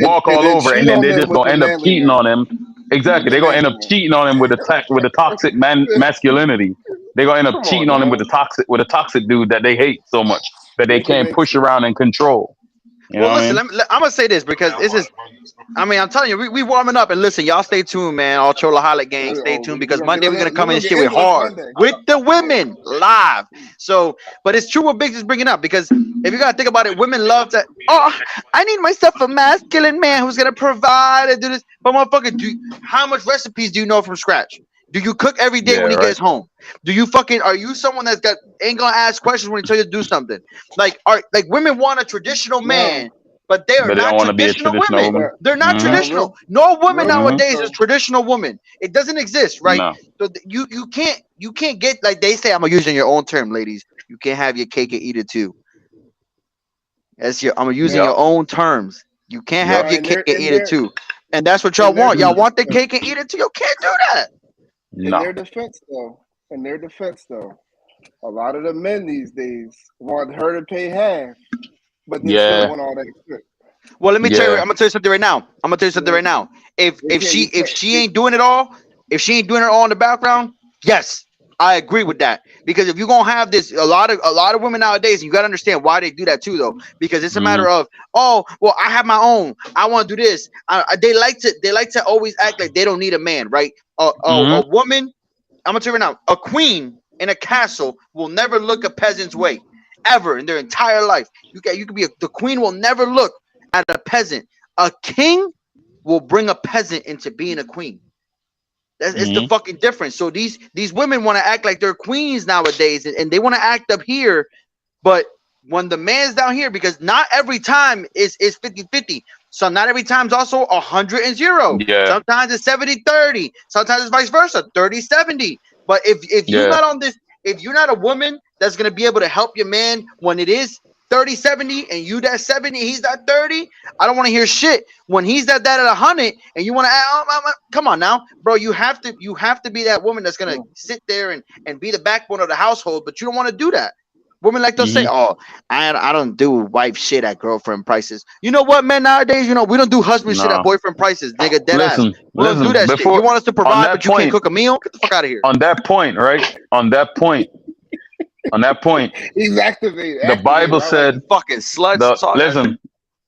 walk And all then over, cheat and then on they them just with gonna the end up manly cheating man. on him. Exactly, The they're gonna end manly up man. cheating on him with with the toxic masculinity. They're gonna end up Come on cheating on him now. with a toxic dude that they hate so much that they Make it can't make push sense. around and control. You know well, what I listen. mean? I'm gonna say this because this is. I mean, I'm telling you, we warming up and listen, y'all stay tuned, man. All TrollAholic gang, stay Oh, tuned we're because gonna get Monday on we're gonna that. come We're in gonna and get shit with into this hard Monday. with the women live. So, but it's true what Biggs is bringing up because if you gotta think about it, women love that. Oh, I need myself a masculine man who's gonna provide and do this. But motherfucker, how much recipes do you know from scratch? Do you cook every day Yeah, when he right. gets home? Do you are you someone that's got ain't gonna ask questions when he tell you to do something? Like women want a traditional No, man, but they are But they not don't want to be a traditional traditional women. woman. but They're not Hmm. no, traditional. No woman real talk Hmm. nowadays is though. traditional woman. It doesn't exist, right? No. So you can't get like they say. I'm gonna use in your own term, ladies. You can't have your cake and eat it too. I'm using Now, Yep. your own terms. You can't Yep. have now your in cake their and in eat it their too. And that's what y'all in their want. Y'all defense want the though. cake and eat it too. You can't do that. In No. their defense though. In their defense though. A lot of the men these days want her to pay half, but then still Yeah. want all that shit. Well, let me tell you. I'm Yeah. gonna tell you something right now. I'm gonna tell you something right now. They can't. You If can't. she ain't doing it all, if she ain't doing it all in the background, yes, I agree with that. Because if you're gonna have this, a lot of women nowadays, you gotta understand why they do that too, though. Because it's a Hmm. matter of, oh, well, I have my own. I want to do this. They like to always act like they don't need a man, right? Hmm. A woman. I'm gonna tell you right now. A queen in a castle will never look a peasant's way, ever in their entire life. You can be the queen will never look at a peasant. A king will bring a peasant into being a queen. It's the Hmm. fucking difference. So these women want to act like they're queens nowadays, and they want to act up here, but when the man's down here, because not every time is 50-50. So not every time is also 100 and 0. Yeah. Sometimes it's 70-30. Sometimes it's vice versa, 30-70. But if you're Yeah. not on this, if you're not a woman that's gonna be able to help your man when it is 30-70 and you that 70, he's that 30. I don't want to hear shit. When he's that at 100 and you want to add, come on now, bro. You have to be that woman that's gonna sit there and be the backbone of the household, but you don't want to do that. Women like to say, Hmm. "Oh, I don't do wife shit at girlfriend prices." You know what, man? Nowadays, we don't do husband shit at No. boyfriend prices, nigga. Dead ass. We don't do Listen. that shit. You Before want us to on provide, but that you can't point, cook a meal? Get the fuck out of here. on that point, right? On that point, on that point, He's activated. the Activated. Bible I like said You fucking sluts. the That's all I gotta say. listen.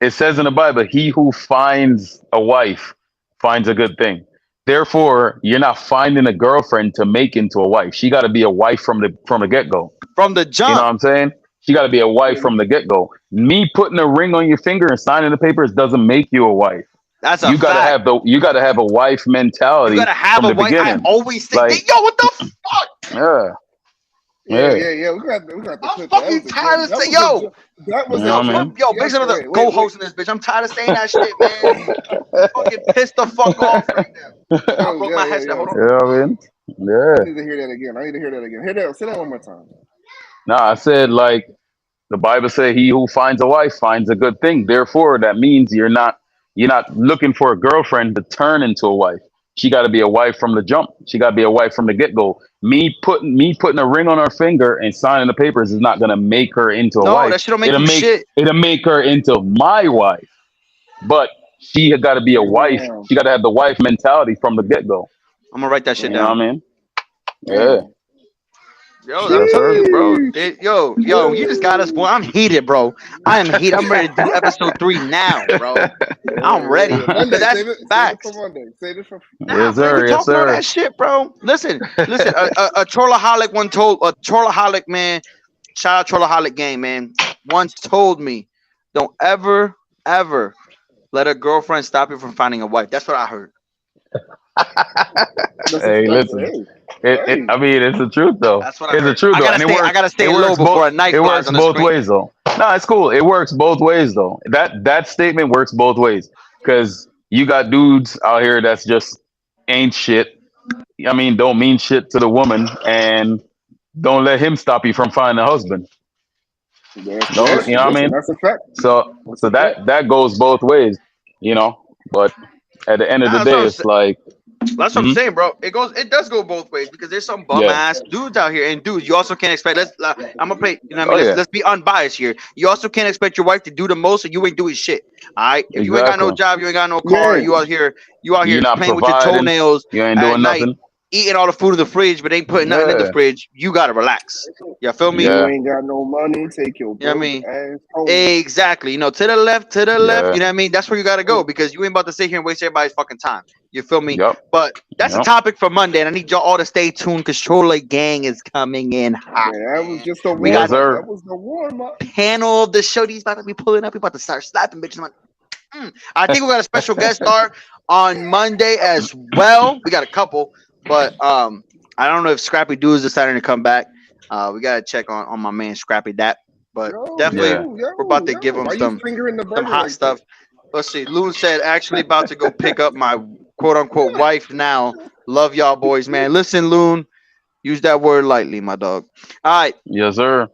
It says in the Bible, "He who finds a wife finds a good thing." Therefore, you're not finding a girlfriend to make into a wife. She got to be a wife from the get go. From the You know what jump. I'm saying? She got to be a wife it. from the get go. Me putting a ring on your finger and signing the papers doesn't make you a wife. That's a fact. You got to have a wife You mentality gotta have from a the wife. I beginning. always say, Like, yo, what the fuck? yeah, Yeah, Yeah, yeah, yeah. We got the I'm clip. That fucking was a tired good. of saying, yo, That you was know a what I mean. yo, big yes. shout out to Wait, wait, wait. co-hosting this bitch. I'm tired of saying that shit, man. I'm fucking pissed the fuck off right now. I Yo, broke yo, my yo, headset. yo. Hold on. You know what I mean? I Yeah. need to hear that again. I need to hear that again. Hear that. Say that one more time. Nah, I said like the Bible said, "He who finds a wife finds a good thing." Therefore, that means you're not looking for a girlfriend to turn into a wife. She got to be a wife from the jump. She got to be a wife from the get go. Me putting a ring on her finger and signing the papers is not gonna make her into a No, wife. that shit don't make It'll you make shit. it'll make her into my wife. But she had got to be a wife. Damn, She got to have the wife mentality from the get go. I'm gonna write that shit You know what down. I mean? Yeah. damn. Yo, I'm Yes, telling sir. you, bro. Sheesh. Yo, you just got us, boy. I'm heated, bro. I am heated. I'm ready to do episode 3 now, bro. Yeah, I'm yeah, ready yeah. because Monday. that's Save it for facts. Monday. Save it for. Nah, Yes, man, we sir. Yes, talking all sir. that shit, bro. Listen. A trollaholic one told a trollaholic man. Shout out trollaholic gang, man. Once told me, don't ever let a girlfriend stop you from finding a wife. That's what I heard. Hey, listen. Hey, I hey. mean, it's the truth though. That's what I It's the heard. truth though, and it I works. gotta It stay low works before both. a knife It flies works on the both screen. ways though. No, it's cool. It works both ways though. That statement works both ways because you got dudes out here that's just ain't shit. I mean, don't mean shit to the woman, and don't let him stop you from finding a husband. Don't you know what I Listen, mean? that's a fact. So That's so a fact. that goes both ways, you know. But at the end of Nah, the that's what day, I'm it's like, That's what I'm mhm, saying, bro. It does go both ways because there's some bum yeah, ass dudes out here, and dudes, you also can't expect. I'm gonna play. You know what I mean? oh yeah, Let's be unbiased here. You also can't expect your wife to do the most, and you ain't doing shit. All right. If you ain't got no exactly. job, you ain't got no car, Yeah, you out here You're not playing with your providing. toenails You ain't at doing night, nothing. eating all the food in the fridge, but ain't putting nothing in the Yeah, fridge. You gotta relax. You feel me? you yeah, ain't got no money. Take your You know what I broke mean? ass home. Exactly. To the left. yeah. You know what I mean? That's where you gotta go because you ain't about to sit here and waste everybody's fucking time. You feel me? Yep, But that's a yep. topic for Monday, and I need y'all all to stay tuned because Troller Gang is coming in hot, Man, that was man. just a We Yes, got warm up. That sir. was the warm up. panel of the show. These about to be pulling up. We about to start slapping bitches. I think we got a special guest star on Monday as well. We got a couple, but I don't know if Scrappy Doo is deciding to come back. We gotta check on my man Scrappy that, but Yo, Yeah. definitely yo, yo, we're about to yo. give him Why you fingering the some burger hot like that? stuff. Let's see. Loon said actually about to go pick up my quote unquote wife now. Love y'all boys, man. Listen, Loon, use that word lightly, my dog. All right. Yes, sir.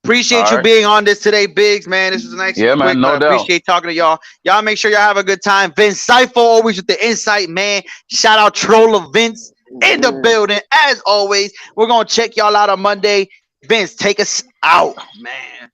Appreciate All you right. being on this today, Biggs, man. This was nice and Yeah, quick, man. but I No doubt. appreciate talking to y'all. Y'all make sure y'all have a good time. Vince Seifel, always with the insight, man. Shout out Troller Vince in the Yeah. building. As always, we're going to check y'all out on Monday. Vince, take us out, man.